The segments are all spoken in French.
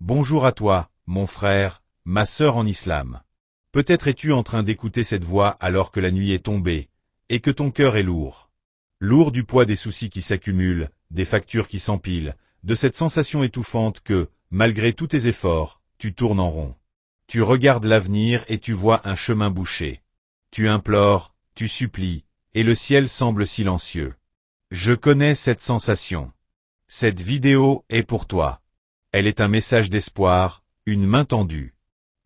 Bonjour à toi, mon frère, ma sœur en islam. Peut-être es-tu en train d'écouter cette voix alors que la nuit est tombée, et que ton cœur est lourd. Lourd du poids des soucis qui s'accumulent, des factures qui s'empilent, de cette sensation étouffante que, malgré tous tes efforts, tu tournes en rond. Tu regardes l'avenir et tu vois un chemin bouché. Tu implores, tu supplies, et le ciel semble silencieux. Je connais cette sensation. Cette vidéo est pour toi. Elle est un message d'espoir, une main tendue.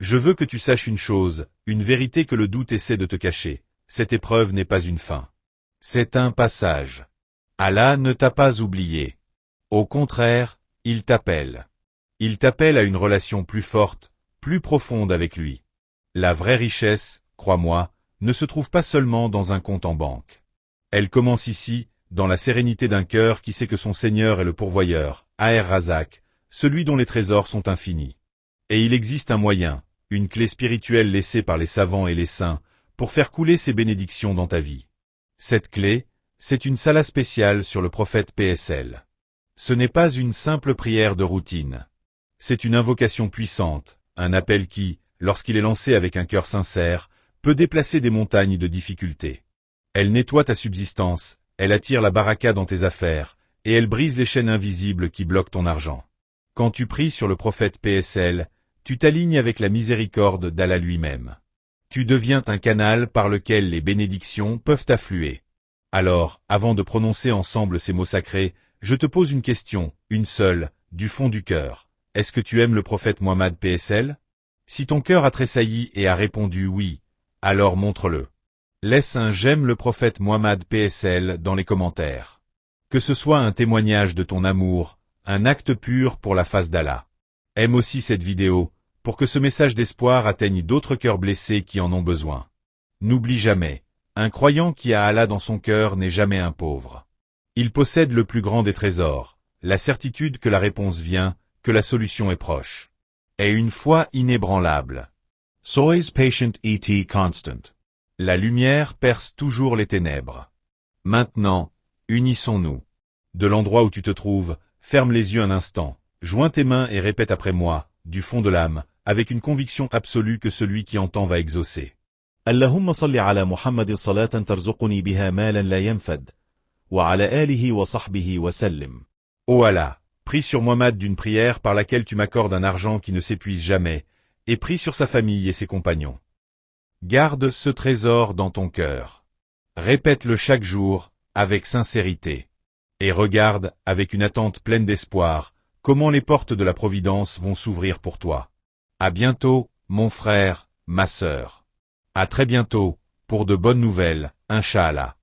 Je veux que tu saches une chose, une vérité que le doute essaie de te cacher. Cette épreuve n'est pas une fin. C'est un passage. Allah ne t'a pas oublié. Au contraire, il t'appelle. Il t'appelle à une relation plus forte, plus profonde avec lui. La vraie richesse, crois-moi, ne se trouve pas seulement dans un compte en banque. Elle commence ici, dans la sérénité d'un cœur qui sait que son Seigneur est le pourvoyeur, Ar-Razak, celui dont les trésors sont infinis. Et il existe un moyen, une clé spirituelle laissée par les savants et les saints, pour faire couler ces bénédictions dans ta vie. Cette clé, c'est une sala spéciale sur le prophète PSL. Ce n'est pas une simple prière de routine. C'est une invocation puissante, un appel qui, lorsqu'il est lancé avec un cœur sincère, peut déplacer des montagnes de difficultés. Elle nettoie ta subsistance, elle attire la baraka dans tes affaires, et elle brise les chaînes invisibles qui bloquent ton argent. Quand tu pries sur le prophète PSL, tu t'alignes avec la miséricorde d'Allah lui-même. Tu deviens un canal par lequel les bénédictions peuvent affluer. Alors, avant de prononcer ensemble ces mots sacrés, je te pose une question, une seule, du fond du cœur. Est-ce que tu aimes le prophète Mohammed PSL? Si ton cœur a tressailli et a répondu oui, alors montre-le. Laisse un j'aime le prophète Mohammed PSL dans les commentaires. Que ce soit un témoignage de ton amour, un acte pur pour la face d'Allah. Aime aussi cette vidéo, pour que ce message d'espoir atteigne d'autres cœurs blessés qui en ont besoin. N'oublie jamais, un croyant qui a Allah dans son cœur n'est jamais un pauvre. Il possède le plus grand des trésors, la certitude que la réponse vient, que la solution est proche. Et une foi inébranlable. Sois patient et constant. La lumière perce toujours les ténèbres. Maintenant, unissons-nous. De l'endroit où tu te trouves, ferme les yeux un instant, joins tes mains et répète après moi, du fond de l'âme, avec une conviction absolue que celui qui entend va exaucer. اللهم صل على محمد صلاة ترزقني بها مالا لا ينفد وعلى آله وصحبه وسلم. Ô Allah, prie sur Mohammed d'une prière par laquelle tu m'accordes un argent qui ne s'épuise jamais, et prie sur sa famille et ses compagnons. Garde ce trésor dans ton cœur. Répète-le chaque jour, avec sincérité. Et regarde, avec une attente pleine d'espoir, comment les portes de la providence vont s'ouvrir pour toi. À bientôt, mon frère, ma sœur. À très bientôt, pour de bonnes nouvelles, Inch'Allah.